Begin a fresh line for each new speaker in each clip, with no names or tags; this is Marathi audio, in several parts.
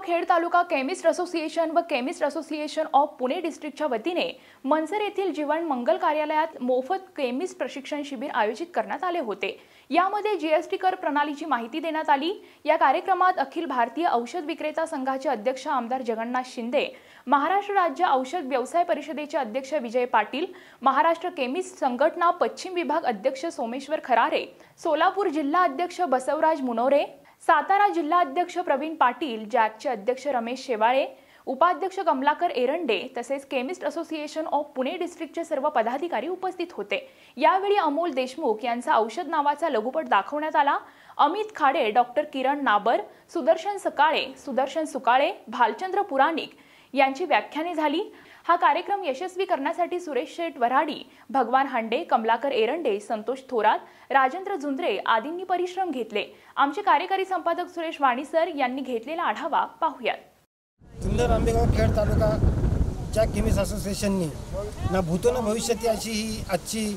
खेड तालुका केमिस्ट असोसिएशन व केमिस्ट असोसिएशन ऑफ पुणे डिस्ट्रिक्टच्या वतीने मनसर येथील जीवन मंगल कार्यालयात मोफत केमिस्ट प्रशिक्षण शिबिर आयोजित करण्यात आले होते। यामध्ये जीएसटी कर प्रणालीची माहिती देण्यात आली। या कार्यक्रमात अखिल भारतीय औषध विक्रेता संघाचे अध्यक्ष आमदार जगन्नाथ शिंदे, महाराष्ट्र राज्य औषध व्यवसाय परिषदेचे अध्यक्ष विजय पाटील, महाराष्ट्र केमिस्ट संघटना पश्चिम विभाग अध्यक्ष सोमेश्वर खरारे, सोलापूर जिल्हा अध्यक्ष बसवराज मुनोरे, सातारा जिल्हा अध्यक्ष प्रवीण पाटील, जॅकचे अध्यक्ष रमेश शेवाळे, उपाध्यक्ष कमलाकर एरंडे तसेच केमिस्ट असोसिएशन ऑफ पुणे डिस्ट्रिक्टचे सर्व पदाधिकारी उपस्थित होते। यावेळी अमोल देशमुख यांचा औषध नावाचा लघुपट दाखवण्यात आला। अमित खाडे, डॉक्टर किरण नाबर, सुदर्शन सुकाळे, भालचंद्र पुराणिक यांची व्याख्याने झाली। हा कार्यक्रम यशस्वी करण्यासाठी सुरेश शेठ वराडी, भगवान हांडे, कमलाकर एरंडे, संतोष थोरात, राजेंद्र झुंद्रे आदींनी परिश्रम घेतले। आमचे कार्यकारी संपादक सुरेश वाणीसर यांनी घेतलेला आढावा पाहूयात।
सुंदर आंबेगाव खेड तालुका च्या केमिस्ट असोसिएशनने ना भूतो ना भविष्यात अशी ही आजची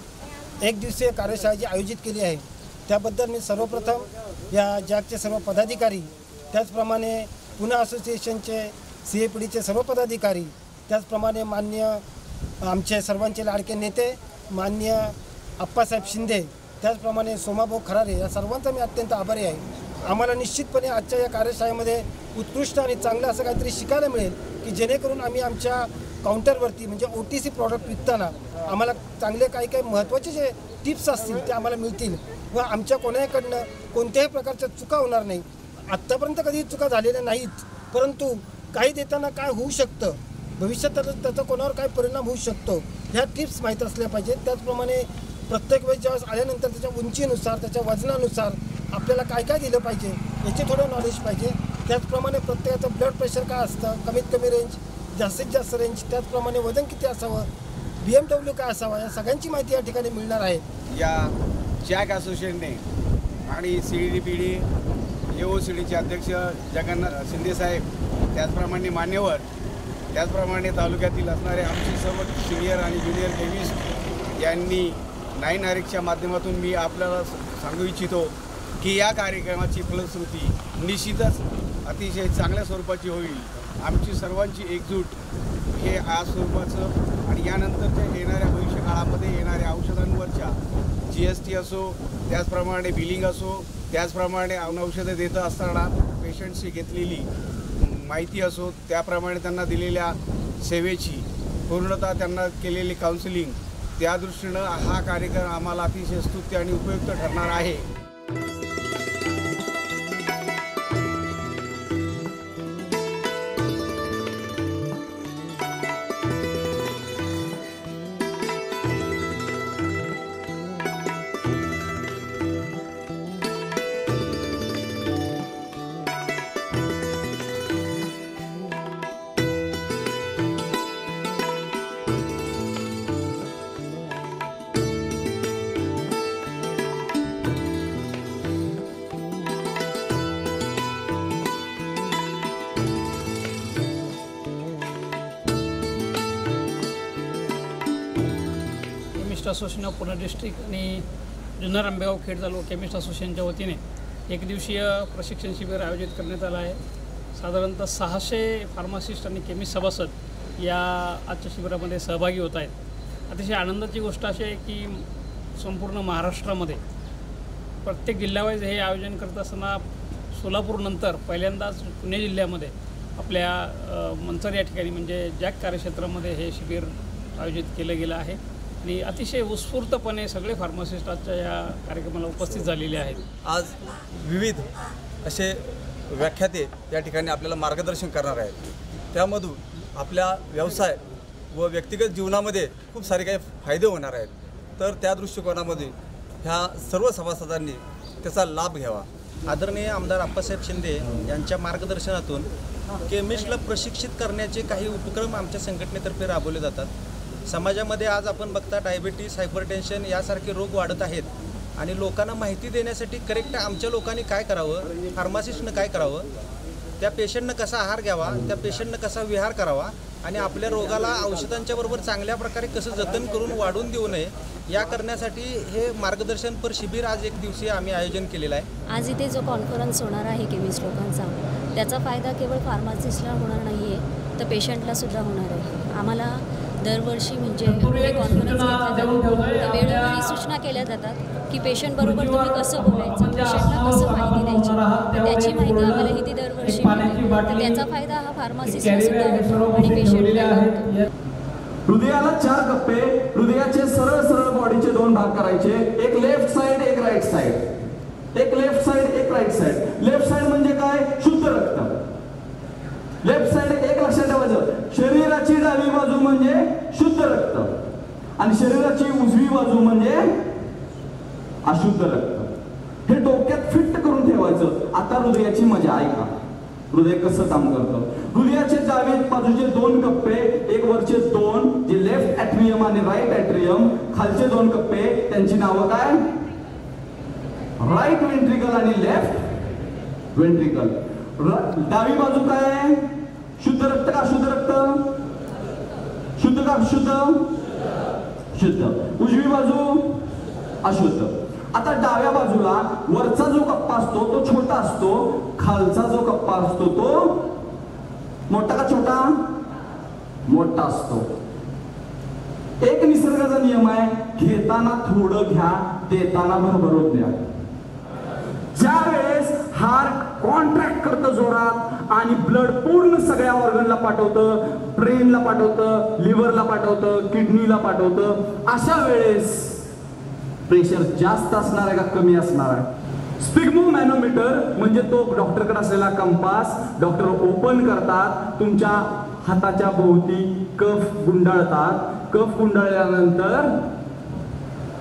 एक दिवसीय कार्यशाळा आयोजित केली आहे। त्याबद्दल मी सर्वप्रथम या जॅकचे सर्व पदाधिकारी, त्याचप्रमाणे पुणे असोसिएशनचे सीएपीडीचे सर्व पदाधिकारी, त्याचप्रमाणे मान्य आमचे सर्वांचे लाडके नेते मान्य अप्पासाहेब शिंदे, त्याचप्रमाणे सोमाभाऊ खरारे या सर्वांचा मी अत्यंत आभारी आहे। आम्हाला निश्चितपणे आजच्या या कार्यशाळेमध्ये उत्कृष्ट आणि चांगलं असं काहीतरी शिकायला मिळेल की जेणेकरून आम्ही आमच्या काउंटरवरती म्हणजे OTC प्रॉडक्ट विकताना आम्हाला चांगले काही महत्त्वाचे जे टिप्स असतील ते आम्हाला मिळतील व आमच्या कोणाकडनं कोणत्याही प्रकारच्या चुका होणार नाही। आत्तापर्यंत कधी चुका झालेल्या नाहीत, परंतु काही देताना काय होऊ शकतं, भविष्यात त्याचा कोणावर काय परिणाम होऊ शकतो ह्या टिप्स माहीत असल्या पाहिजेत। त्याचप्रमाणे प्रत्येक वेळेस ज्यावेळेस आल्यानंतर त्याच्या उंचीनुसार, त्याच्या वजनानुसार आपल्याला काय काय दिलं पाहिजे याचे थोडं नॉलेज पाहिजे। त्याचप्रमाणे प्रत्येकाचं ब्लड प्रेशर काय असतं, कमीत कमी रेंज, जास्तीत जास्त रेंज, त्याचप्रमाणे वजन किती असावं, BMW काय असावा, या सगळ्यांची माहिती या ठिकाणी मिळणार आहे।
या जॅक असोसिएशनने आणि CDPD AOCDचे अध्यक्ष जगन्नाथ शिंदे साहेब, त्याचप्रमाणे मान्यवर, त्याचप्रमाणे तालुक्यातील असणारे आमचे सर्व सिनियर आणि ज्युनियर केमिस्ट यांनी 9 तारीखच्या माध्यमातून मी आपल्याला सांगू इच्छितो की या कार्यक्रमाची फलश्रुती निश्चितच अतिशय चांगल्या स्वरूपाची होईल। आमची सर्वांची एकजूट हे आज स्वरूपाचं आणि यानंतरच्या येणाऱ्या भविष्यकाळामध्ये येणाऱ्या औषधांवरच्या GST असो, त्याचप्रमाणे बिलिंग असो, त्याचप्रमाणे औषधं देत असताना पेशंटशी घेतलेली माहिती असो, त्याप्रमाणे त्यांना दिलेल्या सेवेची पूर्णतः त्यांना केलेली काउन्सिलिंग, त्या दृष्टीनं हा कार्यक्रम आम्हाला अतिशय स्तुत्य आणि उपयुक्त ठरणार आहे।
Chemist association of Pune district आणि जुन्नर आंबेगाव खेड तालुका केमिस्ट असोसिएशनच्या वतीने एक दिवसीय प्रशिक्षण शिबिर आयोजित करण्यात आलं आहे। साधारणतः 600 फार्मासिस्ट आणि केमिस्ट सभासद या आजच्या शिबिरामध्ये सहभागी होत आहेत। अतिशय आनंदाची गोष्ट अशी आहे की संपूर्ण महाराष्ट्रामध्ये प्रत्येक जिल्ह्यावाईज हे आयोजन करत असताना सोलापूरनंतर पहिल्यांदाच पुणे जिल्ह्यामध्ये आपल्या मनसर या ठिकाणी म्हणजे जॅक कार्यक्षेत्रामध्ये हे शिबिर आयोजित केलं गेलं आहे आणि अतिशय उत्स्फूर्तपणे सगळे फार्मासिस्ट आजच्या या कार्यक्रमाला उपस्थित झालेले आहेत।
आज विविध असे व्याख्याते या ठिकाणी आपल्याला मार्गदर्शन करणार आहेत। त्यामधून आपल्या व्यवसाय व व्यक्तिगत जीवनामध्ये खूप सारे काही फायदे होणार आहेत। तर त्या दृष्टिकोनामध्ये ह्या सर्व सभासदांनी त्याचा लाभ घ्यावा।
आदरणीय आमदार अप्पासाहेब शिंदे यांच्या मार्गदर्शनातून केमिस्टला प्रशिक्षित करण्याचे काही उपक्रम आमच्या संघटनेतर्फे राबवले जातात। समाजामध्ये आज आपण बघता डायबिटीज, हायपरटेन्शन यासारखे रोग वाढत आहेत आणि लोकांना माहिती देण्यासाठी करेक्ट आमच्या लोकांनी काय करावं, फार्मासिस्टनं काय करावं, त्या पेशंटनं कसा आहार घ्यावा, त्या पेशंटनं कसा विहार करावा आणि आपल्या रोगाला औषधांच्या बरोबर चांगल्या प्रकारे कसं जतन करून वाढून देऊ नये या करण्यासाठी हे मार्गदर्शनपर शिबिर आज एक दिवसीय आम्ही आयोजन केलेलं आहे।
आज इथे जो कॉन्फरन्स होणार आहे केमिस्ट लोकांचा, त्याचा फायदा केवळ फार्मासिस्टला होणार नाही आहे तर पेशंटलासुद्धा होणार आहे। आम्हाला दरवर्षी म्हणजे हे कॉन्फरन्स घेतले जातात, वेळोवेळी सूचना केल्या जातात की पेशंटबरोबर तुम्ही कसं बोलायचं, पेशंटला कसं माहिती द्यायची, तर त्याची माहिती आम्हाला इथे दरवर्षी मिळते। तर त्याचा फायदा हा फार्मासिस्टला होतो आणि पेशंटला होतो।
हृदयाला 4 कप्पे, हृदयाचे सरळ सरळ बॉडीचे 2 भाग करायचे, एक लेफ्ट साइड एक राईट साइड, एक लेफ्ट साइड एक राईट साइड। लेफ्ट साइड म्हणजे काय? शुद्ध रक्त। लेफ्ट साइड एक लक्षात ठेवायचं, शरीराची डावी बाजू म्हणजे शुद्ध रक्त आणि शरीराची उजवी बाजू म्हणजे अशुद्ध रक्त। हे डोक्यात फिट करून ठेवायचं। आता हृदयाची मजा ऐका, हृदय कसं काम करतं। हृदयाचे डावे बाजूचे 2 कप्पे, एक वरचे 2 जे लेफ्ट ॲट्रियम आणि राईट ॲट्रियम, खालचे 2 कप्पे त्यांची नावं काय? राईट वेंट्रिकल आणि लेफ्ट वेंट्रिकल। डावी बाजू काय? शुद्ध रक्त का अशुद्ध रक्त? शुद्ध का अशुद्ध? शुद्ध। उजवी बाजू अशुद्ध। आता डाव्या बाजूला वरचा जो कप्पा असतो तो छोटा असतो, खालचा जो कप्पा असतो तो मोठा का छोटा? मोठा असतो। एक निसर्गाचा नियम आहे, घेताना थोडं घ्या, देताना भरभरून द्या। ज्या वेळेस हार्ट कॉन्ट्रॅक्ट करतं जोरात आणि ब्लड पूर्ण सगळ्या ऑर्गनला पाठवतं, ब्रेनला पाठवतं, लिव्हरला पाठवतं, किडनीला पाठवतं, अशा वेळेस प्रेशर जास्त असणार आहे का कमी असणार आहे? स्पिग्मो मॅनोमीटर म्हणजे तो डॉक्टरकडे असलेला कंपास डॉक्टर ओपन करतात, तुमच्या हाताच्या भोवती कफ गुंडाळतात, कफ गुंडाळल्यानंतर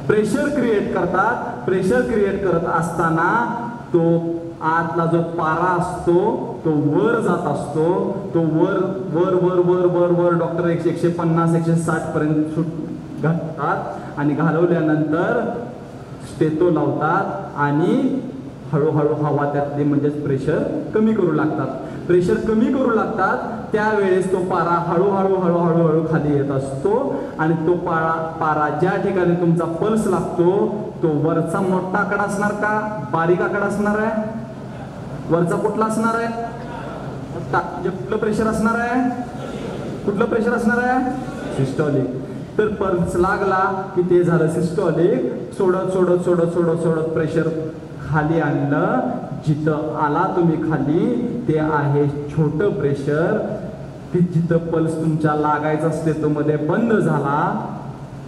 प्रेशर क्रिएट करतात। प्रेशर क्रिएट करत असताना तो आतला जो पारा असतो तो वर जात असतो, तो वर वर वर वर वर वर डॉक्टर 150 160 पर्यंत घालतात आणि घालवल्यानंतर स्टेतो लावतात आणि हळूहळू हवा त्यातली म्हणजेच प्रेशर कमी करू लागतात। प्रेशर कमी करू लागतात त्यावेळेस तो पारा हळूहळू हळूहळू हळू खाली येत असतो आणि तो पारा ज्या ठिकाणी तुमचा पल्स लागतो तो वरचा मोठा आकडा असणार का बारीक आकडा असणार आहे? वरचा कुठला असणार आहे? कुठलं प्रेशर असणार आहे? कुठलं प्रेशर असणार आहे? सिस्टोलिक। तर पल्स लागला की ते झालं सिस्टोलिक। सोडत सोडत सोडत सोडत सोडत प्रेशर खाली आणलं, जिथं आला तुम्ही खाली ते आहे छोटं प्रेशर। ते जिथं पल्स तुमच्या लागायचा स्टेतो मध्ये बंद झाला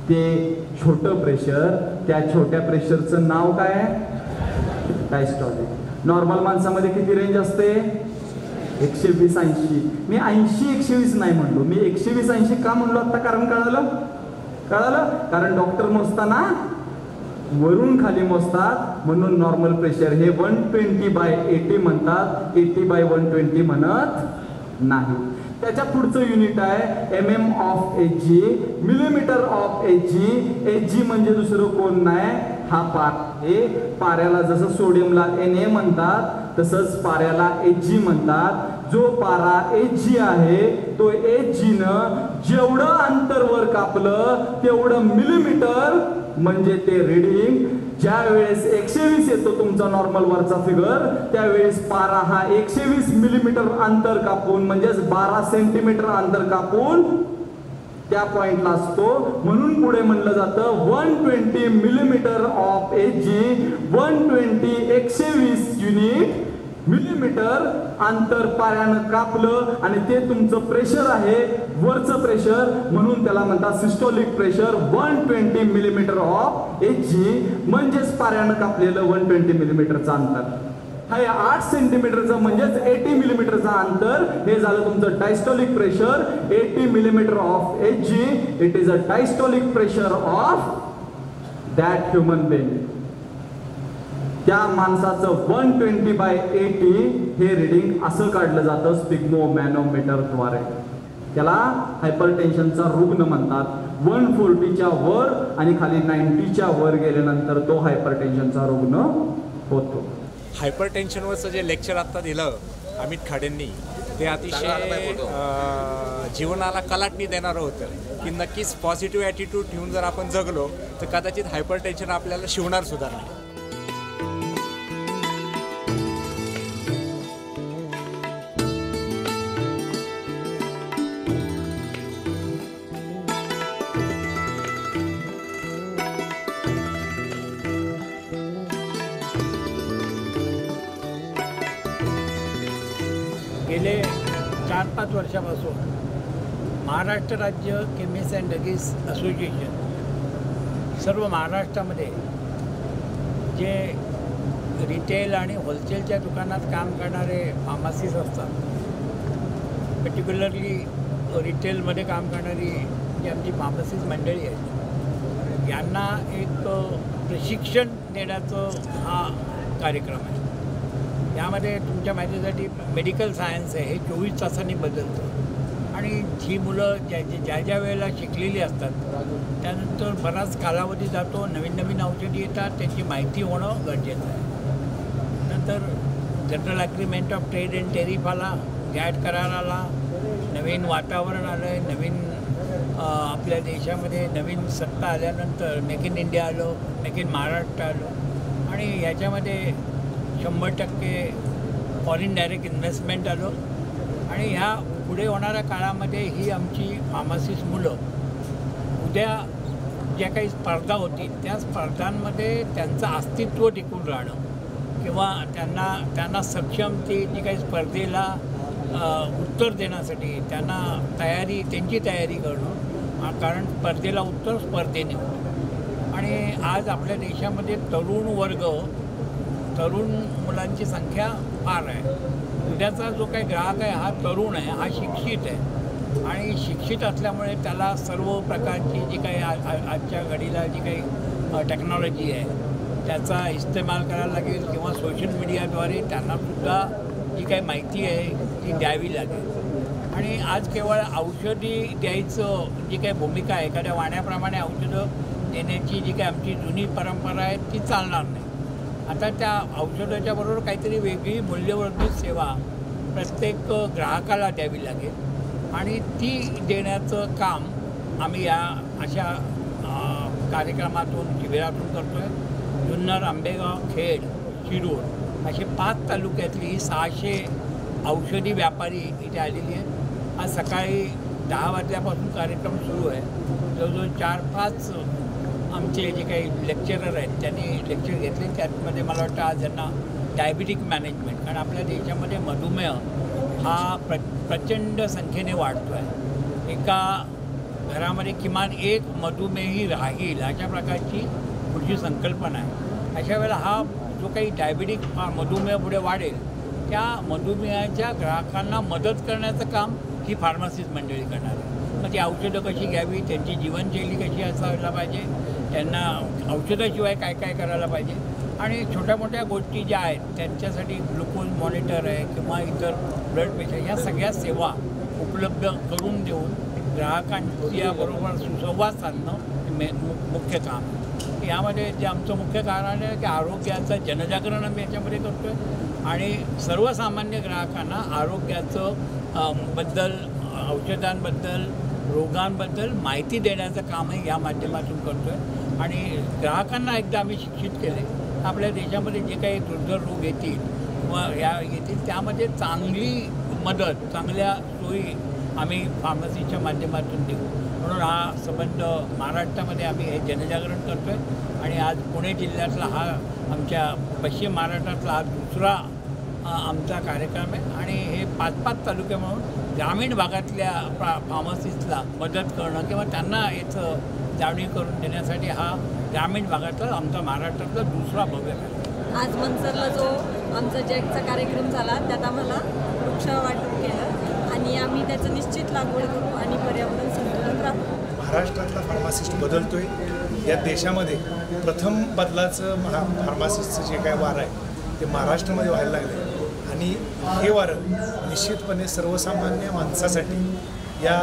ते छोटं प्रेशर, त्या छोट्या प्रेशरचं नाव काय? डायस्टॉलिक। नॉर्मल माणसामध्ये किती रेंज असते? 120 80। मी 80 120 नाही म्हणलो, मी 120 80 का म्हणलो आता? कारण कळालं? कारण डॉक्टर मोजताना वरून खाली मोजतात म्हणून नॉर्मल प्रेशर हे 120/80 म्हणतात, 80/120 म्हणत नाही। त्याच्या पुढचं युनिट आहे mm of Hg, millimetre of Hg। Hg म्हणजे दुसरं कोण नाही, हा पारा। पाऱ्याला जसं सोडियमला Na म्हणतात तसंच पाऱ्याला Hg म्हणतात। जो पारा Hg आहे तो Hg न जेवढं अंतर वर कापलं तेवढं मिलीमीटर म्हणजे ते रीडिंग। ज्या वेळेस 120 येतो तुमचा नॉर्मल वरचा फिगर त्यावेळेस पारा हा 120 मिलीमीटर अंतर कापून म्हणजेच 12 सेंटीमीटर अंतर कापून त्या पॉइंटला असतो। म्हणून पुढे म्हणलं जातं 120 millimetre of Hg, 120 120 unit millimetre अंतर पाऱ्यानं कापलं आणि ते तुमचं प्रेशर आहे, वरचं प्रेशर, म्हणून त्याला म्हणतात systolic pressure. 120 millimetre of Hg म्हणजेच पाऱ्यानं कापलेलं 120 मिलीमीटरचं अंतर। हा 8 सेंटीमीटरचं म्हणजेच 80 मिलीमीटरचं अंतर हे झालं तुमचं diastolic pressure. 80 millimetre of Hg, it is a diastolic pressure of that human being. त्या माणसाचं 120/80 हे रीडिंग असं काढलं जातं स्पिग्मो मॅनोमीटरद्वारे। त्याला हायपरटेन्शनचा रुग्ण म्हणतात। 140च्या वर आणि खाली 90च्या वर गेल्यानंतर तो हायपरटेन्शनचा रुग्ण होतो।
हायपरटेन्शनवरचं जे लेक्चर आत्ता दिलं अमित खाडेंनी ते अतिशय जीवनाला कलाटणी देणारं होतं की नक्कीच पॉझिटिव्ह ॲटिट्यूड ठेवून जर आपण जगलो तर कदाचित हायपर टेन्शन आपल्याला शिवणार सुद्धा नाही.
गेले 4-5 वर्षापासून महाराष्ट्र राज्य केमिस्ट अँड ड्रगिस्ट असोसिएशन सर्व महाराष्ट्रामध्ये जे रिटेल आणि होलसेलच्या दुकानात काम करणारे फार्मसीज असतात, पर्टिक्युलरली रिटेलमध्ये काम करणारी जी आमची फार्मसीज मंडळी आहे यांना एक प्रशिक्षण देण्याचं हा कार्यक्रम आहे. यामध्ये तुमच्या माहितीसाठी मेडिकल सायन्स आहे हे 24 तासांनी बदलतं आणि जी मुलं ज्या वेळेला शिकलेली असतात त्यानंतर बराच कालावधी जातो, नवीन औषधी येतात, त्याची माहिती होणं गरजेचं आहे. नंतर general agreement of trade and tariff आला, गॅट करार आला, नवीन वातावरण आलं आहे, नवीन आपल्या देशामध्ये नवीन सत्ता आल्यानंतर मेक इन इंडिया आलं, मेक इन महाराष्ट्र आलं आणि ह्याच्यामध्ये 100% फॉरेन डायरेक्ट इन्व्हेस्टमेंट आलं आणि ह्या पुढे होणाऱ्या काळामध्ये ही आमची फार्मसिस्ट मुलं उद्या ज्या काही स्पर्धा होतील त्या स्पर्धांमध्ये त्यांचं अस्तित्व टिकून राहणं किंवा त्यांना सक्षम ती जी काही स्पर्धेला उत्तर देण्यासाठी त्यांची तयारी करणं, कारण स्पर्धेला उत्तर स्पर्धेने होतं. आणि आज आपल्या देशामध्ये तरुण मुलांची संख्या फार आहे. उद्याचा जो काही ग्राहक आहे हा तरुण आहे, हा शिक्षित आहे आणि शिक्षित असल्यामुळे त्याला सर्व प्रकारची जी काही आजच्या घडीला जी काही टेक्नॉलॉजी आहे त्याचा इस्तेमाल करायला लागेल किंवा सोशल मीडियाद्वारे त्यांनासुद्धा जी काही माहिती आहे ती द्यावी लागेल. आणि आज केवळ औषधी द्यायचं जी काही भूमिका आहे, एखाद्या वाण्याप्रमाणे औषधं देण्याची जी काही आमची जुनी परंपरा आहे ती चालणार नाही. आता त्या औषधाच्या बरोबर काहीतरी वेगळी मूल्यवर्धित सेवा प्रत्येक ग्राहकाला द्यावी लागेल आणि ती देण्याचं काम आम्ही या अशा कार्यक्रमातून शिबिरातून करतो आहे. जुन्नर, आंबेगाव, खेड, शिरूर असे 5 तालुक्यातली 600 औषधी व्यापारी इथे आलेली आहेत. आज सकाळी 10 वाजल्यापासून कार्यक्रम सुरू आहे. जवळजवळ 4-5 आमचे जे काही लेक्चरर आहेत त्यांनी लेक्चर घेतले. त्यामध्ये मला वाटतं आज यांना डायबिटिक मॅनेजमेंट, कारण आपल्या देशामध्ये मधुमेह हा प्रचंड संख्येने वाढतो आहे. एका घरामध्ये किमान एक मधुमेही राहील अशा प्रकारची पुढची संकल्पना आहे. अशा वेळेला हा जो काही डायबिटिक मधुमेह पुढे वाढेल त्या मधुमेहाच्या ग्राहकांना मदत करण्याचं काम ही फार्मसिस्ट मंडळी करणार आहे. मग ती औषधं कशी घ्यावी, त्यांची जीवनशैली कशी असायला पाहिजे, त्यांना औषधाशिवाय काय काय करायला पाहिजे आणि छोट्या मोठ्या गोष्टी ज्या आहेत त्यांच्यासाठी ग्लुकोज मॉनिटर आहे किंवा इतर ब्लड प्रेशर या सगळ्या सेवा उपलब्ध करून देऊन ग्राहकांच्याबरोबर सुसंवाद साधणं मुख्य काम आहे. यामध्ये जे आमचं मुख्य कारण आहे की आरोग्याचं जनजागरण आम्ही याच्यामध्ये करतो आहे आणि सर्वसामान्य ग्राहकांना आरोग्याचं बद्दल, औषधांबद्दल, रोगांबद्दल माहिती देण्याचं कामही या माध्यमातून करतो आहे. आणि ग्राहकांना एकदा आम्ही शिक्षित केले आपल्या देशामध्ये जे काही दुर्धर रोग येतील किंवा येतील त्यामध्ये चांगली मदत, चांगल्या सोयी आम्ही फार्मसीच्या माध्यमातून देऊ. म्हणून हा संबंध महाराष्ट्रामध्ये आम्ही हे जनजागरण करतो आहे आणि आज पुणे जिल्ह्यातला हा आमच्या पश्चिम महाराष्ट्रातला हा दुसरा आमचा कार्यक्रम आहे आणि हे 5-5 तालुके म्हणून ग्रामीण भागातल्या फार्मसिस्टला मदत करणं किंवा त्यांना याचं जाणीव करून देण्यासाठी हा ग्रामीण भागातला आमचा महाराष्ट्रातला दुसरा भव्य कार्यक्रम.
आज मनसरला जो आमचा जॅकचा कार्यक्रम झाला त्यात आम्हाला वृक्ष वाटप केलं आणि आम्ही त्याचं निश्चित लागवड करू आणि पर्यावरण संतुलन राखू.
महाराष्ट्रातला फार्मासिस्ट बदलतोय. या देशामध्ये प्रथम बदलाचं फार्मासिस्टचं जे काय वार आहे ते महाराष्ट्रामध्ये व्हायला लागले आणि हे वारं निश्चितपणे सर्वसामान्य माणसासाठी या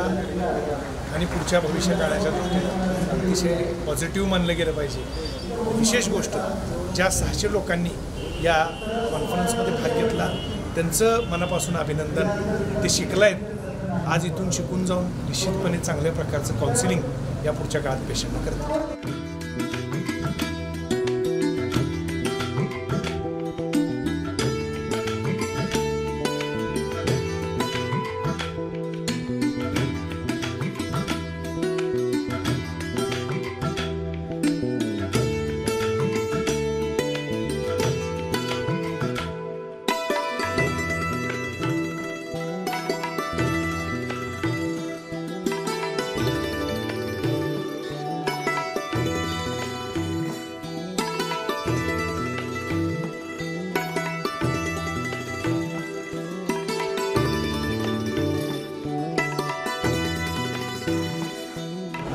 आणि पुढच्या भविष्य काळाच्या दृष्टीने अतिशय पॉझिटिव्ह मानलं गेलं पाहिजे. विशेष गोष्ट ज्या 600 लोकांनी या कॉन्फरन्समध्ये भाग घेतला त्यांचं मनापासून अभिनंदन. ते शिकलायत, आज इथून शिकून जाऊन निश्चितपणे चांगल्या प्रकारचं काउन्सिलिंग या पुढच्या काळात पेशंटना करतात.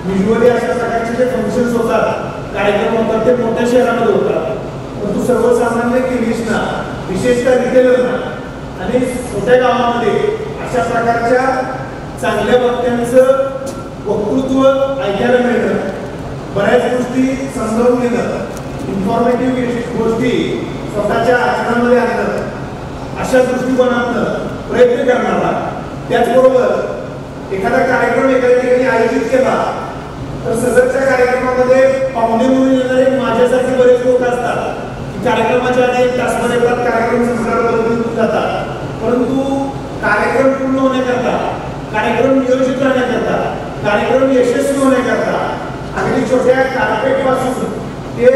युजली अशा प्रकारचे जे फंक्शन्स होतात, कार्यक्रम होतात, ते मोठ्या शहरामध्ये होतात. परंतु सर्वसामान्य केमिस्टना, विशेषतः रिटेलरना आणि छोट्या गावामध्ये अशा प्रकारच्या चांगल्या वक्त्यांचं वक्तृत्व ऐकायला मिळणं, बऱ्याच गोष्टी समजावून घेणं, इन्फॉर्मेटिव्ह गोष्टी स्वतःच्या आचरणामध्ये आणणं, अशा दृष्टिकोनातून प्रयत्न करणारा, त्याचबरोबर एखादा कार्यक्रम एका ठिकाणी आयोजित केला तर सदरच्या कार्यक्रमामध्ये पाहुणे म्हणून येणारे माझ्यासारखे बरेच लोक असतात की कार्यक्रमाच्या आधी एक तासभर येतात, कार्यक्रम संपल्यावर जातात. परंतु कार्यक्रम पूर्ण होण्याकरता, कार्यक्रम नियोजित राहण्याकरता, कार्यक्रम यशस्वी होण्याकरता अगदी छोट्या कार्पेटपासून ते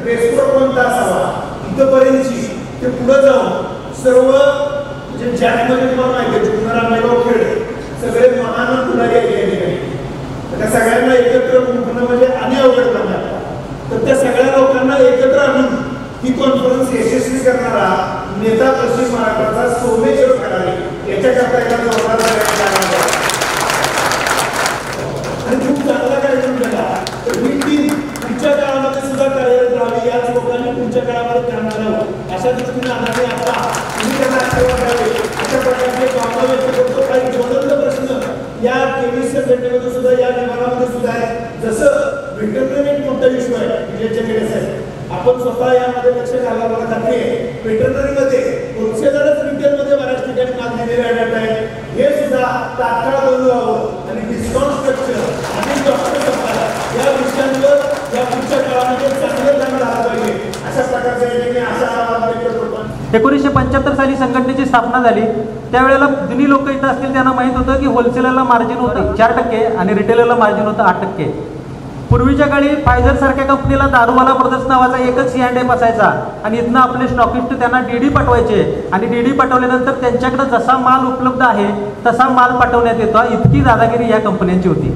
ड्रेस कोड कोणता असावा इथपर्यंतची ते पुढे जाऊन सर्व म्हणजे ज्यामध्ये तुम्हाला माहिती आहे जुन्नर आंबेगाव खेड सगळे महान पुढारी आहेत या ठिकाणी. त्या सगळ्यांना एकत्र होणं म्हणजे आणि अवघड काम आहे. तर त्या सगळ्या लोकांना एकत्र आणून ही कॉन्फरन्स यशस्वी करणारा नेता पश्चिम महाराष्ट्राचा सोमेश्वर खराडे याच्याकरता एका जोरदार आणि खूप चांगला कार्यक्रम केला. तर ही टीम पुढच्या काळामध्ये सुद्धा कार्यरत राहावी, याच लोकांनी पुढच्या काळामध्ये करणार आहोत अशा दृष्टीने आम्ही आता तुम्ही त्यांना आशीर्वाद द्यावे अशा प्रकारचे भावना व्यक्त करतो. काही ज्वलंत प्रश्न या केमिस्ट्री सेंटरमध्ये सुद्धा, या विभागामध्ये सुद्धा आहे. जसं व्हेटरनरी एक मोठा इश्यू आहे ज्याच्याकडे साहेब, आपण स्वतः यामध्ये लक्ष घालायला मला खात्री आहे. व्हेटरनरीमध्ये होलसेलरच रिटेलमध्ये बऱ्याच ठिकाणी माल दिलेले आढळत आहे. हे सुद्धा तात्काळ बंद व्हावं आणि डिस्काउंट स्ट्रक्चर आणि डॉक्टर या विषयांवर या पुढच्या काळामध्ये चांगले काम झालं पाहिजे अशा प्रकारचे आशा आवाज व्यक्त करतो.
1975 साली संघटनेची स्थापना झाली. त्यावेळेला जुनी लोक इथं असतील त्यांना माहीत होतं की होलसेलरला मार्जिन होतं 4% आणि रिटेलरला मार्जिन होतं 8%. पूर्वीच्या काळी फायझर सारख्या कंपनीला दारूवाला ब्रदर्स नावाचा एकच C&M असायचा आणि इथनं आपले स्टॉकिस्ट त्यांना DD पाठवायचे आणि DD पाठवल्यानंतर त्यांच्याकडे जसा माल उपलब्ध आहे तसा माल पाठवण्यात येतो. इतकी दादागिरी या कंपन्यांची होती.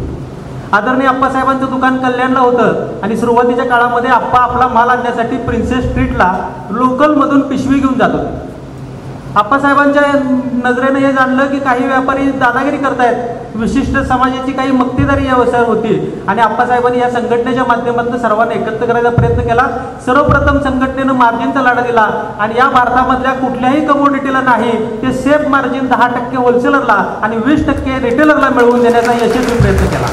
आदरणीय आप्पासाहेबांचं दुकान कल्याणला होतं आणि सुरुवातीच्या काळामध्ये आप्पा आपला माल आणण्यासाठी प्रिन्सेस स्ट्रीटला लोकलमधून पिशवी घेऊन जात होते. आप्पासाहेबांच्या नजरेनं हे जाणलं की काही व्यापारी दादागिरी करतायत, विशिष्ट समाजाची काही मक्तेदारी व्यवसाय होती आणि आप्पासाहेबांनी या संघटनेच्या माध्यमातून सर्वांना एकत्र करायचा प्रयत्न केला. सर्वप्रथम संघटनेनं मार्जिनचा लढा दिला आणि या भारतामधल्या कुठल्याही कमोडिटीला नाही ते सेफ मार्जिन 10% होलसेलरला आणि 20% रिटेलरला मिळवून देण्याचा यशस्वी प्रयत्न केला.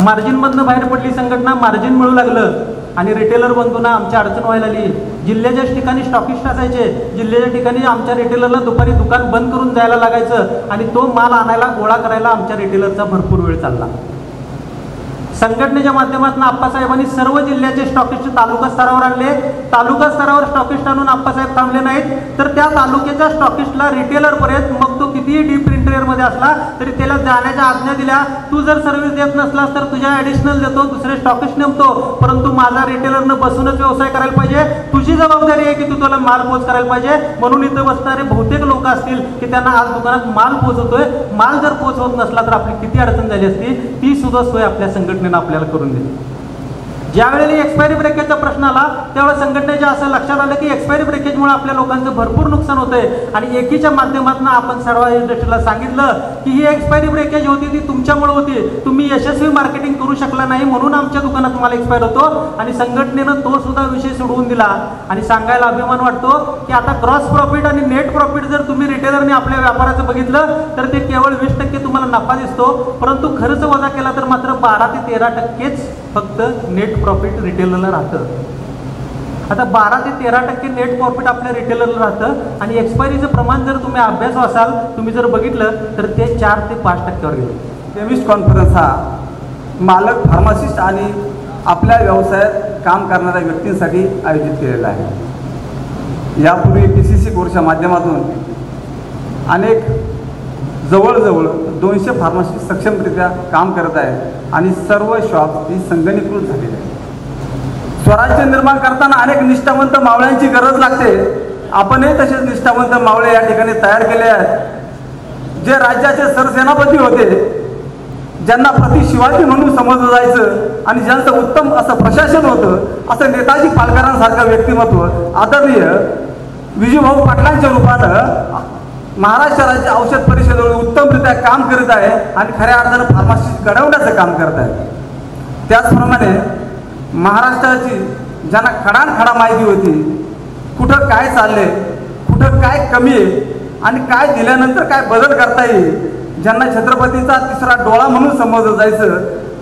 मार्जिनमधनं बाहेर पडली संघटना, मार्जिन मिळू लागलं आणि रिटेलर बंधूंना आमच्या अडचण व्हायला लागली. जिल्ह्याच्या ठिकाणी स्टॉकिस्ट असायचे, जिल्ह्याच्या ठिकाणी आमच्या रिटेलरला दुपारी दुकान बंद करून जायला लागायचं आणि तो माल आणायला गोळा करायला आमच्या रिटेलरचा भरपूर वेळ चालला. संघटनेच्या माध्यमातून आप्पासाहेबांनी सर्व जिल्ह्याचे स्टॉकिस्ट तालुका स्तरावर आणले. तालुका स्तरावर स्टॉकिस्ट आणून आप्पासाहेब थांबले नाहीत तर त्या तालुक्याच्या स्टॉकिस्टला रिटेलरपर्यंत, मग तो कितीही डीप इंटेरियरमध्ये असला तरी त्याला जाण्याच्या आज्ञा दिल्या. तू जर सर्व्हिस देत नसलास तर तुझ्या ॲडिशनल देतो, दुसरे स्टॉकिस्ट नेमतो, परंतु माझा रिटेलरनं बसूनच व्यवसाय करायला पाहिजे. तुझी जबाबदारी आहे की तू तुला माल पोच करायला पाहिजे. म्हणून इथं बसणारे बहुतेक लोक असतील की त्यांना आज दुकानात माल पोचवतोय. माल जर पोचवत नसला तर आपली किती अडचण झाली असती, ती सुद्धा सोय आपल्या संघटनेनं आपल्याला करून दिली. ज्या वेळेला एक्सपायरी ब्रेकेजचा प्रश्न आला त्यावेळेस संघटनेच्या असं लक्षात आलं की एक्सपायरी ब्रेकेजमुळे आपल्या लोकांचं भरपूर नुकसान होतंय आणि एकीच्या माध्यमातून आपण सर्व इंडस्ट्रीला सांगितलं की ही एक्सपायरी ब्रेकेज होती ती तुमच्यामुळे होती, तुम्ही यशस्वी मार्केटिंग करू शकला नाही म्हणून आमच्या दुकानात माल एक्सपायर होतो. आणि संघटनेनं तो सुद्धा विषय सोडवून दिला आणि सांगायला अभिमान वाटतो की आता क्रॉस प्रॉफिट आणि नेट प्रॉफिट जर तुम्ही रिटेलरने आपल्या व्यापाराचं बघितलं तर ते केवळ 20% तुम्हाला नफा दिसतो, परंतु खर्च वजा केला तर मात्र 12 ते 13% फक्त नेट प्रॉफिट रिटेलरला राहतं. आता 12 ते 13% नेट प्रॉफिट आपल्या रिटेलरला राहतं आणि एक्सपायरीचं प्रमाण जर तुम्ही अभ्यास असाल, तुम्ही जर बघितलं तर ते 4 ते 5%वर गेलं.
केमिस्ट कॉन्फरन्स हा मालक, फार्मासिस्ट आणि आपल्या व्यवसायात काम करणाऱ्या व्यक्तींसाठी आयोजित केलेला आहे. यापूर्वी PCC कोर्सच्या माध्यमातून अनेक जवळजवळ 200 फार्मासिस्ट सक्षमरित्या काम करत आहेत आणि सर्व शॉप ही संगणकीकृत झालेली आहे. स्वराज्य निर्माण करताना अनेक निष्ठावंत मावळ्यांची गरज लागते. आपणही तसेच निष्ठावंत मावळे या ठिकाणी तयार केले आहेत, जे राज्याचे सरसेनापती होते, ज्यांना प्रति शिवाजी म्हणून समजलं जायचं आणि ज्यांचं उत्तम असं प्रशासन होतं. असं नेताजी पालकरांसारखं व्यक्तिमत्व आदरणीय विजूभाऊ पाटलांच्या रूपानं महाराष्ट्र राज्य औषध परिषदेवर उत्तमरित्या काम करीत आहे आणि खऱ्या अर्थानं फार्मासिस्ट घडवण्याचं काम करत आहे. त्याचप्रमाणे महाराष्ट्राची ज्यांना खडानखडा माहिती होती, कुठं काय चालले, कुठं काय कमी आहे आणि काय दिल्यानंतर काय बदल करता येईल, ज्यांना छत्रपतीचा तिसरा डोळा म्हणून समजलं जायचं,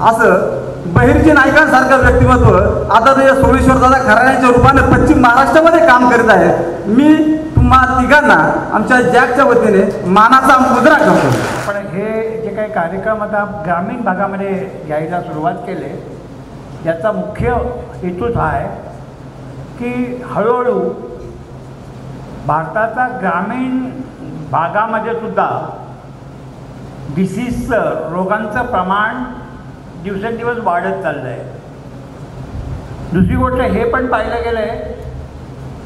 असं बहिर्जी नायकांसारखं व्यक्तिमत्व आदरणीय सोमेश्वरदादा खराड्यांच्या रूपाने पश्चिम महाराष्ट्रामध्ये काम करीत आहे. मी तुम्हा तिघांना आमच्या जॅकच्या वतीने मानाचा मुद्रा करतो.
पण हे जे काही कार्यक्रम आता ग्रामीण भागामध्ये घ्यायला सुरुवात केले, याचा मुख्य हेतूच हा आहे की हळूहळू भारताचा ग्रामीण भागामध्ये सुद्धा डिसीजचं, रोगांचं प्रमाण दिवसेंदिवस वाढत चाललं आहे. दुसरी गोष्ट हे पण पाहिलं गेलं आहे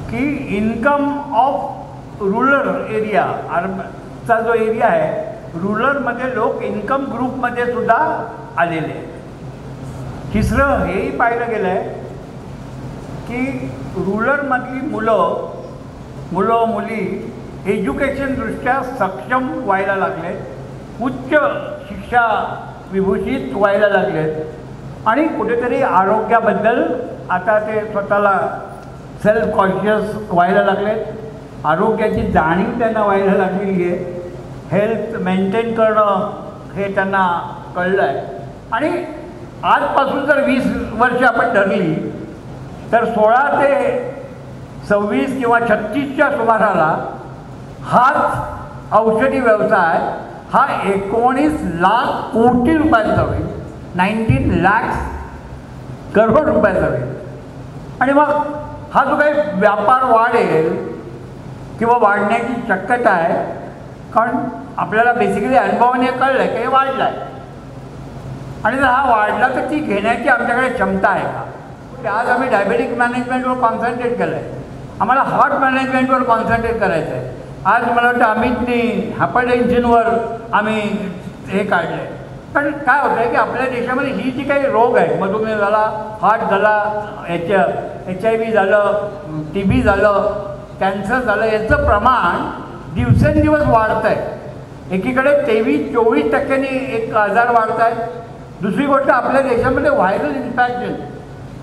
की इन्कम ऑफ रुरल एरिया, अर्बनचा जो एरिया आहे, रुरलमध्ये लोक इन्कम ग्रुपमध्ये सुद्धा आलेले आहेत. तिसरं हेही पाहिलं गेलं आहे की रुरलमधली मुलं मुली एज्युकेशनदृष्ट्या सक्षम व्हायला लागले, उच्च शिक्षा विभूषित व्हायला लागलेत आणि कुठेतरी आरोग्याबद्दल आता ते स्वतःला सेल्फ कॉन्शियस व्हायला लागलेत. आरोग्याची जाणीव त्यांना व्हायला लागलेली आहे. हेल्थ मेंटेन करणं हे त्यांना कळलं आहे. आणि आजपासून जर 20 वर्ष आपण धरली तर 16 ते 26 किंवा 36च्या सुमाराला हाच औषधी व्यवसाय हा 19 लाख कोटी रुपयांचा होईल, 19 लाख करोड रुपयांचा होईल. आणि मग हा जो काही व्यापार वाढेल किंवा वाढण्याची शक्यता आहे, कारण आपल्याला बेसिकली अनुभवाने कळलं आहे की हे वाढलं आहे. आणि जर हा वाढला तर ती घेण्याची आमच्याकडे क्षमता आहे का? आज आम्ही डायबेटिक मॅनेजमेंटवर कॉन्सन्ट्रेट केलं आहे, आम्हाला हार्ट मॅनेजमेंटवर कॉन्सन्ट्रेट करायचं आहे. आज मला वाटतं अमितनी हायपरटेन्शनवर आम्ही हे काढलं आहे. कारण काय होतं आहे की आपल्या देशामध्ये ही जी काही रोग आहेत, मधुमेह झाला, हार्ट झाला, HIV झालं, TB झालं, कॅन्सर झालं, याचं प्रमाण दिवसेंदिवस वाढत आहे. एकीकडे 23-24% एक आजार वाढत आहेत. दुसरी गोष्ट आपल्या देशामध्ये व्हायरल इन्फेक्शन,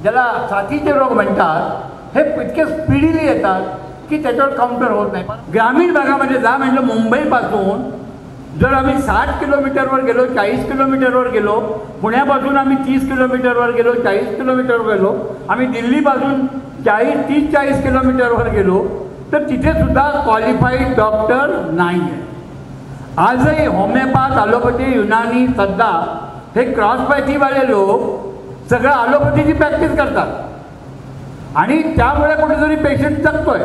ज्याला साथीचे रोग म्हणतात, हे इतके स्पीडीली येतात की त्याच्यावर काउंटर होत नाही. ग्रामीण भागामध्ये जा म्हटलं, मुंबईपासून जर आम्ही 60 किलोमीटरवर गेलो, 40 किलोमीटरवर गेलो, पुण्यापासून आम्ही 30 किलोमीटरवर गेलो, 40 किलोमीटरवर गेलो, आम्ही दिल्लीपासून 30-40 किलोमीटरवर गेलो, तर तिथे सुद्धा क्वालिफाईड डॉक्टर नाही आहे. आजही होमिओपॅथ, ॲलोपॅथी, युनानी, सध्या हे क्रॉसपॅथीवाले लोक सगळं ॲलोपॅथीची प्रॅक्टिस करतात आणि त्यामुळे कुठेतरी पेशंट जगतोय.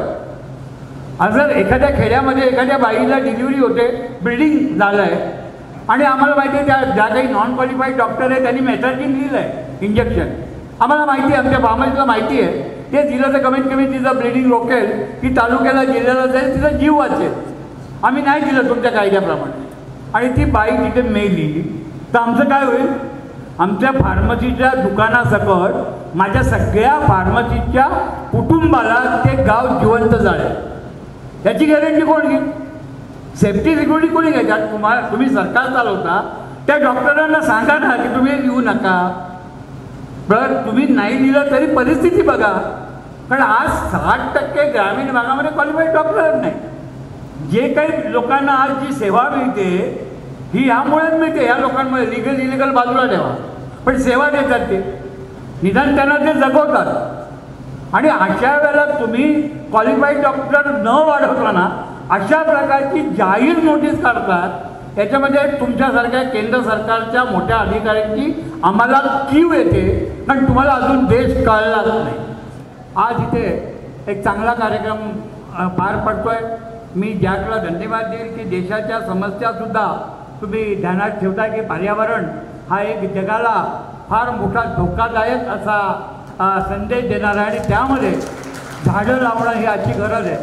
आज जर एखाद्या खेड्यामध्ये एखाद्या बाईला डिलिव्हरी होते, ब्लिडिंग झालं आहे आणि आम्हाला माहिती आहे ज्या काही नॉन क्वालिफाईड डॉक्टर आहे त्यांनी मेथॅडीन दिलं आहे इंजेक्शन, आम्हाला माहिती आहे, आमच्या फार्मसीला माहिती आहे, ते दिलं तर कमीत कमी तिचं ब्लिडिंग रोखेल की तालुक्याला जिल्ह्याला जाईल, तिचा जीव वाचेल. आम्ही नाही दिलं तुमच्या कायद्याप्रमाणे आणि ती बाई तिथे मेली, तर आमचं काय होईल? आमच्या फार्मसीच्या दुकानासकट माझ्या सगळ्या फार्मसीच्या कुटुंबाला ते गाव जिवंत जाळेल. याची गॅरंटी कोण घेईल? सेफ्टी सिक्युरिटी कोणी घ्यायच्या? तुम्ही सरकार चालवता, त्या डॉक्टरांना सांगा ना की तुम्ही लिहू नका. बरं, तुम्ही नाही दिलं तरी परिस्थिती बघा, कारण आज 60% ग्रामीण भागामध्ये क्वालिफाईड डॉक्टर नाही. जे काही लोकांना आज जी सेवा मिळते ही ह्यामुळेच मिळते, ह्या लोकांमुळे. लिगल इलिगल बाजूला ठेवा, पण सेवा देतात ते, निदान त्यांना ते जगवतात. आणि अशा वेळेला तुम्ही क्वालिफाईड डॉक्टर न वाढवताना अशा प्रकारची जाहीर नोटीस काढतात, याच्यामध्ये तुमच्यासारख्या केंद्र सरकारच्या मोठ्या अधिकाऱ्यांची आम्हाला कीव येते, कारण तुम्हाला अजून देश कळलाच नाही. आज इथे एक चांगला कार्यक्रम पार पडतोय. मी जॅकला धन्यवाद देईल की देशाच्या समस्यासुद्धा तुम्ही ध्यानात ठेवता की पर्यावरण हा एक जगाला फार मोठा धोकादायक असा संदेश देणारा आहे आणि त्यामध्ये झाडं लावणं ही आजची गरज आहे.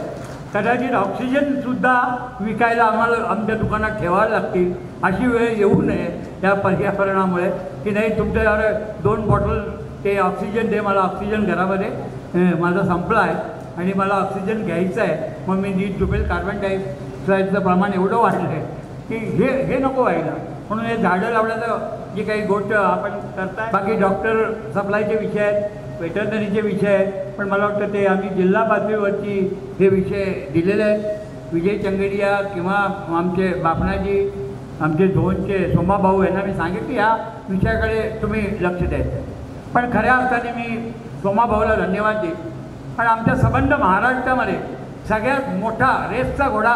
कदाचित ऑक्सिजनसुद्धा विकायला आम्हाला आमच्या दुकानात ठेवायला लागतील, अशी वेळ येऊ नये त्या पर्यावरणामुळे की नाही तुमच्यावर 2 बॉटल ते ऑक्सिजन दे, मला ऑक्सिजन घरामध्ये माझा संपला आहे आणि मला ऑक्सिजन घ्यायचं आहे, मग मी नीट झोपेल. कार्बन डायऑक्साईडचं प्रमाण एवढं वाढलं आहे की हे नको व्हायला, म्हणून हे झाडं लावण्याचं जी काही गोष्ट आपण करताय. बाकी डॉक्टर सप्लायचे विषय आहेत, वेटरनरीचे विषय आहेत, पण मला वाटतं ते आम्ही जिल्हा पातळीवरती हे विषय दिलेले आहेत. विजय चंगेडिया किंवा आमचे बापणाजी, आमचे धोनचे सोमाभाऊ यांना मी सांगितलं या विषयाकडे तुम्ही लक्ष द्यायचं. पण खऱ्या अर्थाने मी सोमाभाऊला धन्यवाद देईन. पण आमच्या संबंध महाराष्ट्रामध्ये सगळ्यात मोठा रेसचा घोडा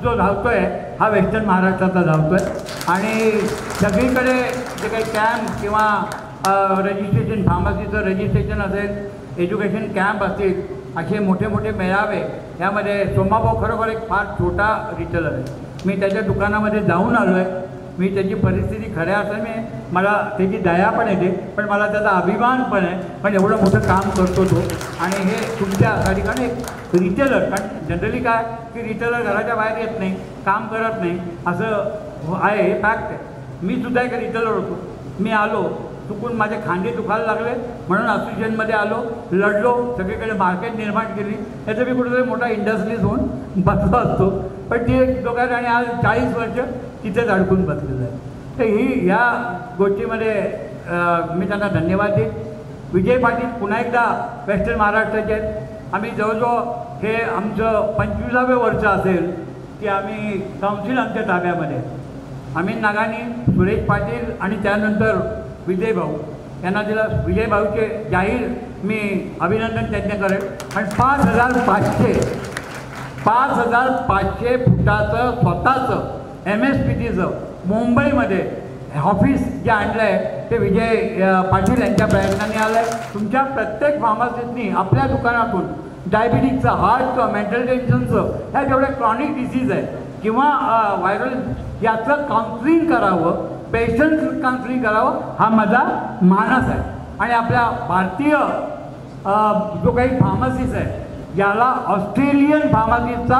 जो धावतोय हा वेस्टर्न महाराष्ट्राचा धावतोय आणि सगळीकडे जे काही कॅम्प किंवा रजिस्ट्रेशन, फार्मसीचं रजिस्ट्रेशन असेल, एज्युकेशन कॅम्प असतील, असे मोठे मोठे मेळावे, यामध्ये सोमाभाऊ खरोखर एक फार छोटा रिटेलर आहे. मी त्याच्या दुकानामध्ये जाऊन आलो आहे. मी त्याची परिस्थिती खऱ्या अर्थाने मला त्याची दया पण येते, पण मला त्याचा अभिमान पण आहे. पण एवढं मोठं काम करतो तो. आणि हे तुमच्या ठिकाणी एक रिटेलर, कारण जनरली काय की रिटेलर घराच्या बाहेर येत नाही, काम करत नाही, असं आहे, हे फॅक्ट आहे. मी सुद्धा एक रिटेलर होतो. मी आलो, चुकून माझे खांदे दुखायला लागले म्हणून असोसिएशनमध्ये आलो, लढलो, सगळीकडे मार्केट निर्माण केली. याचं मी कुठेतरी मोठा इंडस्ट्रीज होऊन बसलो असतो, पण ती एक दोघांना आणि आज 40 वर्ष तिथेच अडकून बसलेलं आहे. तर ही या गोष्टीमध्ये मी त्यांना धन्यवाद देईन. विजय पाटील पुन्हा एकदा वेस्टर्न महाराष्ट्राचे आहेत. आम्ही जवळजवळ हे आमचं 25वें वर्ष असेल की आम्ही काउन्सिल आमच्या ताब्यामध्ये. अमित नागानी, सुरेश पाटील आणि त्यानंतर विजय भाऊ यांना दिलं. विजय भाऊचे जाहीर मी अभिनंदन त्यांना करेन. आणि 5,500 फुटाचं स्वतःचं MSPTचं मुंबईमध्ये ऑफिस जे आणलं आहे ते विजय पाटील यांच्या प्रयत्नाने आलं आहे. तुमच्या प्रत्येक फार्मसिस्टनी आपल्या दुकानातून डायबिटीजचं, हार्टचं, मेंटल टेन्शनचं, ह्या जेवढे क्रॉनिक डिसीज आहे किंवा व्हायरल, याचं काउन्सिलिंग करावं, पेशंट काउन्सिलिंग करावं, हा माझा मानस आहे. आणि आपल्या भारतीय जो काही फार्मसीस आहे याला ऑस्ट्रेलियन फार्मसीचा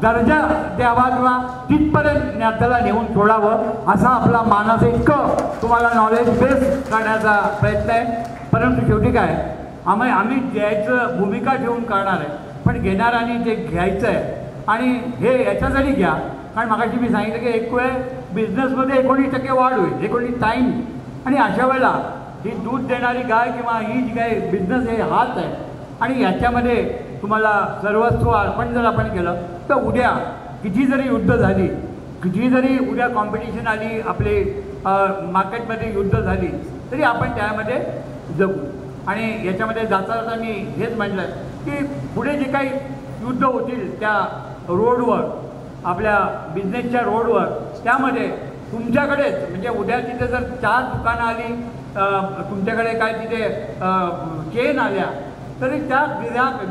दर्जा द्यावा किंवा तिथपर्यंत त्याला नेऊन सोडावं असा आपला मानस आहे. इतकं तुम्हाला नॉलेज बेस करण्याचा प्रयत्न आहे. परंतु शेवटी काय आम्ही द्यायचं भूमिका ठेवून करणार आहे, पण घेणाऱ्यांनी ते घ्यायचं आहे. आणि हे याच्यासाठी घ्या, कारण मगाशी मी सांगितलं की एक वेळ बिझनेसमध्ये 19% वाढ होईल, 19 टाईम. आणि अशा वेळेला ही दूध देणारी गाय किंवा ही जी काही बिझनेस हे हात आहे आणि याच्यामध्ये तुम्हाला सर्वस्व अर्पण जर आपण केलं तर उद्या किती जरी युद्ध झाली, किती जरी उद्या कॉम्पिटिशन आली, आपले मार्केटमध्ये युद्ध झाली, तरी आपण त्यामध्ये जगू. आणि याच्यामध्ये जाता जाता मी हेच म्हटलं की पुढे जे काही युद्ध होतील त्या रोडवर, आपल्या बिझनेसच्या रोडवर, त्यामध्ये तुमच्याकडेच म्हणजे उद्या तिथे जर 4 दुकानं आली, तुमच्याकडे काय तिथे चेन आल्या, तरी त्या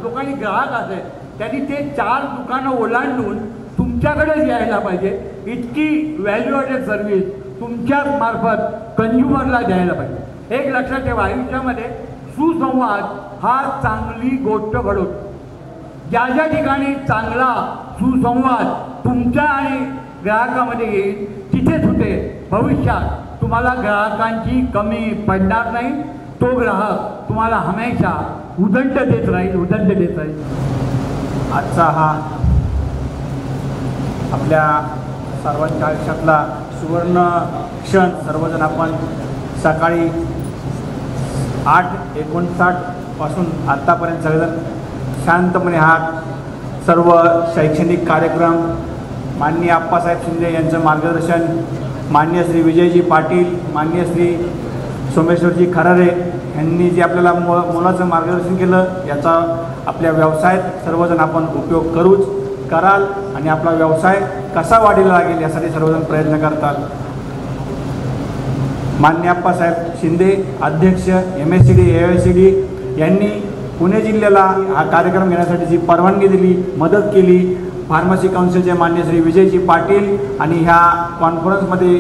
जो काही ग्राहक असेल त्यांनी ते 4 दुकानं ओलांडून तुमच्याकडेच यायला पाहिजे. इतकी व्हॅल्यू ॲडेड सर्व्हिस तुमच्याच मार्फत कन्झ्युमरला द्यायला पाहिजे. एक लक्षात ठेवा, आयुष्यामध्ये सुसंवाद हा चांगली गोष्ट घडवतो. ज्या ज्या ठिकाणी चांगला सुसंवाद तुमच्या आणि ग्राहकामध्ये येईल तिथे सुटे भविष्यात तुम्हाला ग्राहकांची कमी पडणार नाही. तो ग्राहक तुम्हाला हमेशा उदंड देत राहील.
आजचा हा आपल्या सर्वांच्या आयुष्यातला सुवर्ण क्षण, सर्वजण आपण सकाळी 8:59 पासून आत्तापर्यंत सगळेजण शांतपणे हा सर्व शैक्षणिक कार्यक्रम, माननीय आप्पासाहेब शिंदे यांचं मार्गदर्शन, माननीय श्री विजयजी पाटील, माननीय श्री सोमेश्वरजी खरारे यांनी जे आपल्याला मोलाचं मार्गदर्शन केलं याचा आपल्या व्यवसायात सर्वजण आपण उपयोग कराल आणि आपला व्यवसाय कसा वाढीला लागेल यासाठी सर्वजण प्रयत्न करतात. माननीय आप्पासाहेब शिंदे अध्यक्ष MSCD AICD यांनी पुणे जिल्ह्याला हा कार्यक्रम घेण्यासाठी जी परवानगी दिली, मदत केली, फार्मसी काउन्सिलचे मान्य श्री विजयजी पाटील आणि ह्या कॉन्फरन्समध्ये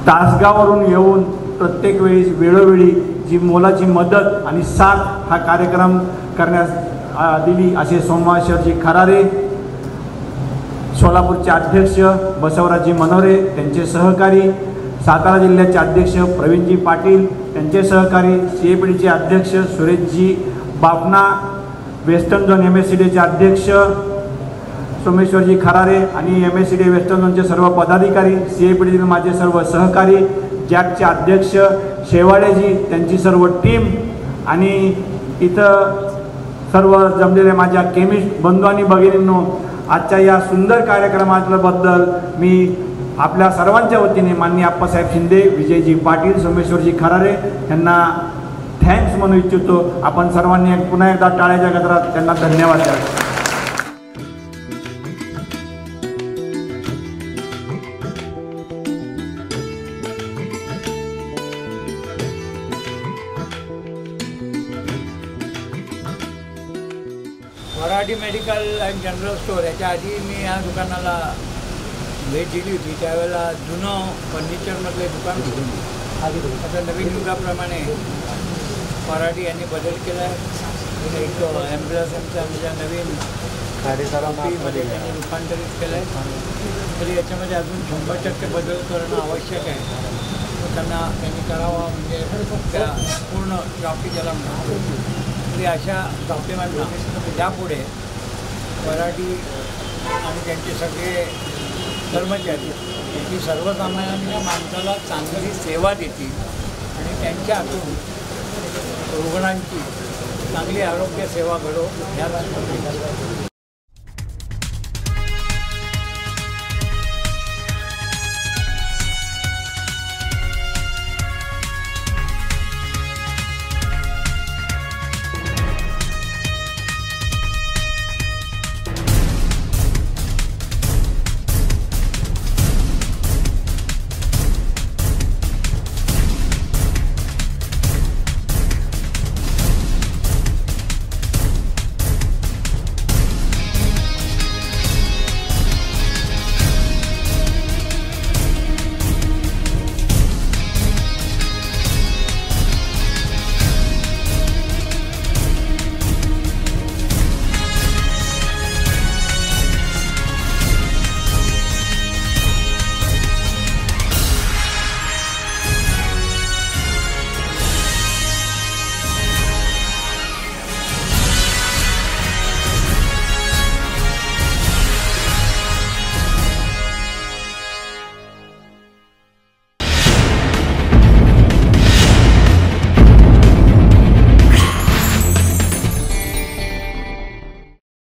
तासगाववरून येऊन प्रत्येक वेळोवेळी जी मोलाची मदत आणि साथ हा कार्यक्रम करण्यास दिली असे सोमवारजी खरारे, सोलापूरचे अध्यक्ष बसवराजजी मनोरे, त्यांचे सहकारी, सातारा जिल्ह्याचे अध्यक्ष प्रवीणजी पाटील, त्यांचे सहकारी, CAPDचे अध्यक्ष सुरेशजी बापना, वेस्टर्न झोन MSCDचे अध्यक्ष सोमेश्वरजी खरारे आणि MSCD वेस्टर्न झोनचे सर्व पदाधिकारी, CAPDतील माझे सर्व सहकारी, जॅकचे अध्यक्ष शेवाळेजी, त्यांची सर्व टीम आणि इथं सर्व जमलेल्या माझ्या केमिस्ट बंधू आणि भगिनींनो, आजच्या या सुंदर कार्यक्रमाबद्दल मी आपल्या सर्वांच्या वतीने माननीय आप्पासाहेब शिंदे, विजयजी पाटील, सोमेश्वरजी खरारे यांना थँक्स म्हणू इच्छितो. आपण सर्वांनी पुन्हा एकदा टाळ्याच्या गजरात त्यांना धन्यवाद द्यावे.
Marathi medical and general store याच्या आधी मी या दुकानाला भेट दिली होती. त्यावेळेला जुनं फर्निचरमधले दुकान होतं. आता नवीन युगाप्रमाणे मराठी यांनी बदल केला आहे. एक ॲम्ब्युलन्सच्या आमच्या नवीन मध्ये त्यांनी रूपांतरित केलं आहे. तरी याच्यामध्ये अजून 100% बदल करणं आवश्यक आहे. त्यांना त्यांनी करावा म्हणजे त्या पूर्ण शॉपी ज्याला म्हणतो तरी अशा डॉक्युमेंटना त्यापुढे मराठी आणि त्यांचे सगळे कर्मचारी यांची सर्वसामान्य माणसाला चांगली सेवा देतील आणि त्यांच्या हातून रुग्णांची चांगली आरोग्य सेवा घडो ह्या